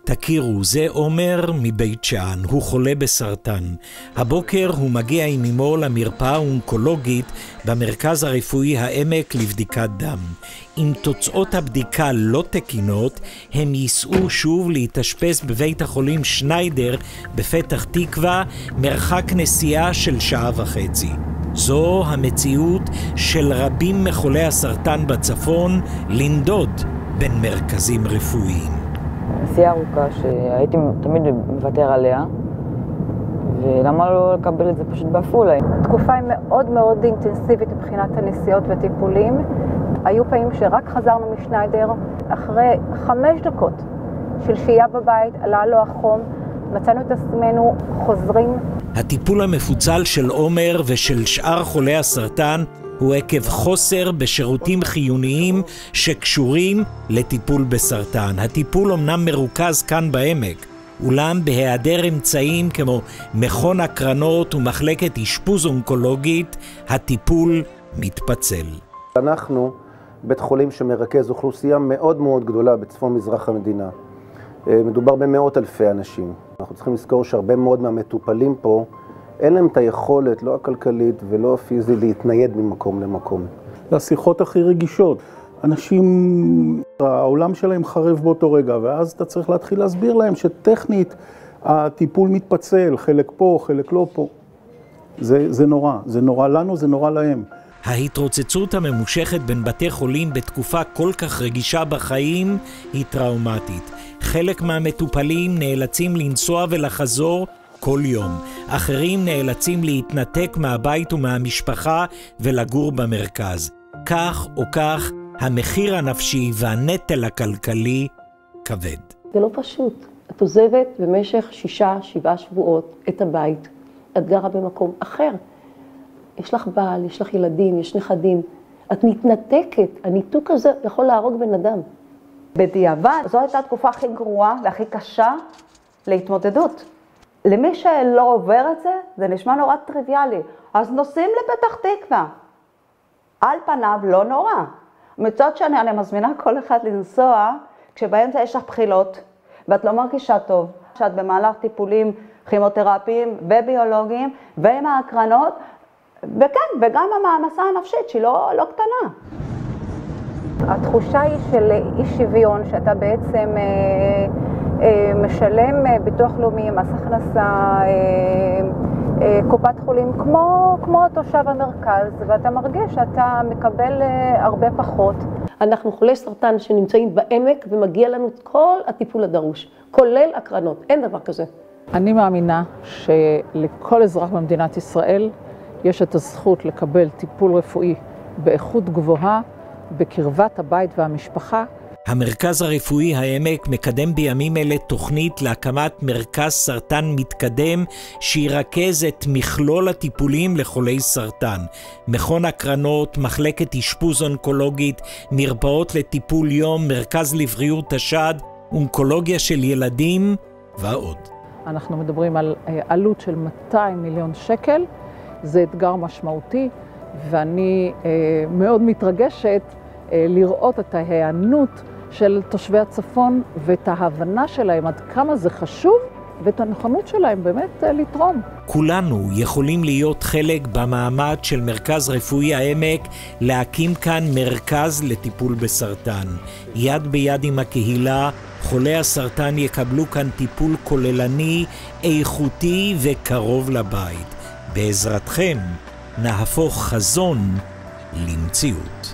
תכירו, זה עומר מבית שאן, הוא חולה בסרטן. הבוקר הוא מגיע עם אמו למרפאה האונקולוגית במרכז הרפואי העמק לבדיקת דם. אם תוצאות הבדיקה לא תקינות, הם ייסעו שוב להתאשפז בבית החולים שניידר בפתח תקווה, מרחק נסיעה של 1.5 שעות. זו המציאות של רבים מחולי הסרטן בצפון לנדוד בין מרכזים רפואיים. נסיעה ארוכה שהייתי תמיד מוותר עליה, ולמה לא לקבל את זה פשוט בעפולה? התקופה היא מאוד מאוד אינטנסיבית מבחינת הנסיעות וטיפולים. היו פעמים שרק חזרנו משניידר, אחרי 5 דקות של שהייה בבית, עלה לו החום, מצאנו את עצמנו חוזרים. הטיפול המפוצל של עומר ושל שאר חולי הסרטן הוא עקב חוסר בשירותים חיוניים שקשורים לטיפול בסרטן. הטיפול אמנם מרוכז כאן בעמק, אולם בהיעדר אמצעים כמו מכון הקרנות ומחלקת אשפוז אונקולוגית, הטיפול מתפצל. אנחנו בית חולים שמרכז אוכלוסייה מאוד מאוד גדולה בצפון מזרח המדינה. מדובר במאות אלפי אנשים. אנחנו צריכים לזכור שהרבה מאוד מהמטופלים פה אין להם את היכולת, לא הכלכלית ולא הפיזית, להתנייד ממקום למקום. זה השיחות הכי רגישות. אנשים, העולם שלהם חרב באותו רגע, ואז אתה צריך להתחיל להסביר להם שטכנית הטיפול מתפצל, חלק פה, חלק לא פה. זה נורא. זה נורא לנו, זה נורא להם. ההתרוצצות הממושכת בין בתי חולים בתקופה כל כך רגישה בחיים היא טראומטית. חלק מהמטופלים נאלצים לנסוע ולחזור כל יום. אחרים נאלצים להתנתק מהבית ומהמשפחה ולגור במרכז. כך או כך, המחיר הנפשי והנטל הכלכלי כבד. זה לא פשוט. את עוזבת במשך 6-7 שבועות את הבית. את גרה במקום אחר. יש לך בעל, יש לך ילדים, יש נכדים. את מתנתקת. הניתוק הזה יכול להרוג בן אדם. בדיעבד, זו הייתה התקופה הכי גרועה והכי קשה להתמודדות. למי שלא עובר את זה, זה נשמע נורא טריוויאלי. אז נוסעים לפתח תקווה. על פניו לא נורא. מצד שני, אני מזמינה כל אחד לנסוע, כשבאמצע יש לך בחילות, ואת לא מרגישה טוב, שאת במהלך טיפולים כימותרפיים וביולוגיים, ועם ההקרנות, וכן, וגם המעמסה הנפשית שהיא לא קטנה. התחושה היא של אי שוויון, שאתה בעצם משלם ביטוח לאומי, מס הכנסה, קופת חולים, כמו תושב המרכז, ואתה מרגיש שאתה מקבל הרבה פחות. אנחנו חולי סרטן שנמצאים בעמק ומגיע לנו כל הטיפול הדרוש, כולל הקרנות, אין דבר כזה. אני מאמינה שלכל אזרח במדינת ישראל יש את הזכות לקבל טיפול רפואי באיכות גבוהה, בקרבת הבית והמשפחה. המרכז הרפואי העמק מקדם בימים אלה תוכנית להקמת מרכז סרטן מתקדם שירכז את מכלול הטיפולים לחולי סרטן. מכון הקרנות, מחלקת אשפוז אונקולוגית, מרפאות לטיפול יום, מרכז לבריאות השד, אונקולוגיה של ילדים ועוד. אנחנו מדברים על עלות של 200 מיליון שקל. זה אתגר משמעותי, ואני מאוד מתרגשת לראות את ההיענות של תושבי הצפון ואת ההבנה שלהם עד כמה זה חשוב ואת הנכונות שלהם באמת לתרום. כולנו יכולים להיות חלק במעמד של מרכז רפואי העמק להקים כאן מרכז לטיפול בסרטן. יד ביד עם הקהילה, חולי הסרטן יקבלו כאן טיפול כוללני, איכותי וקרוב לבית. בעזרתכם נהפוך חזון למציאות.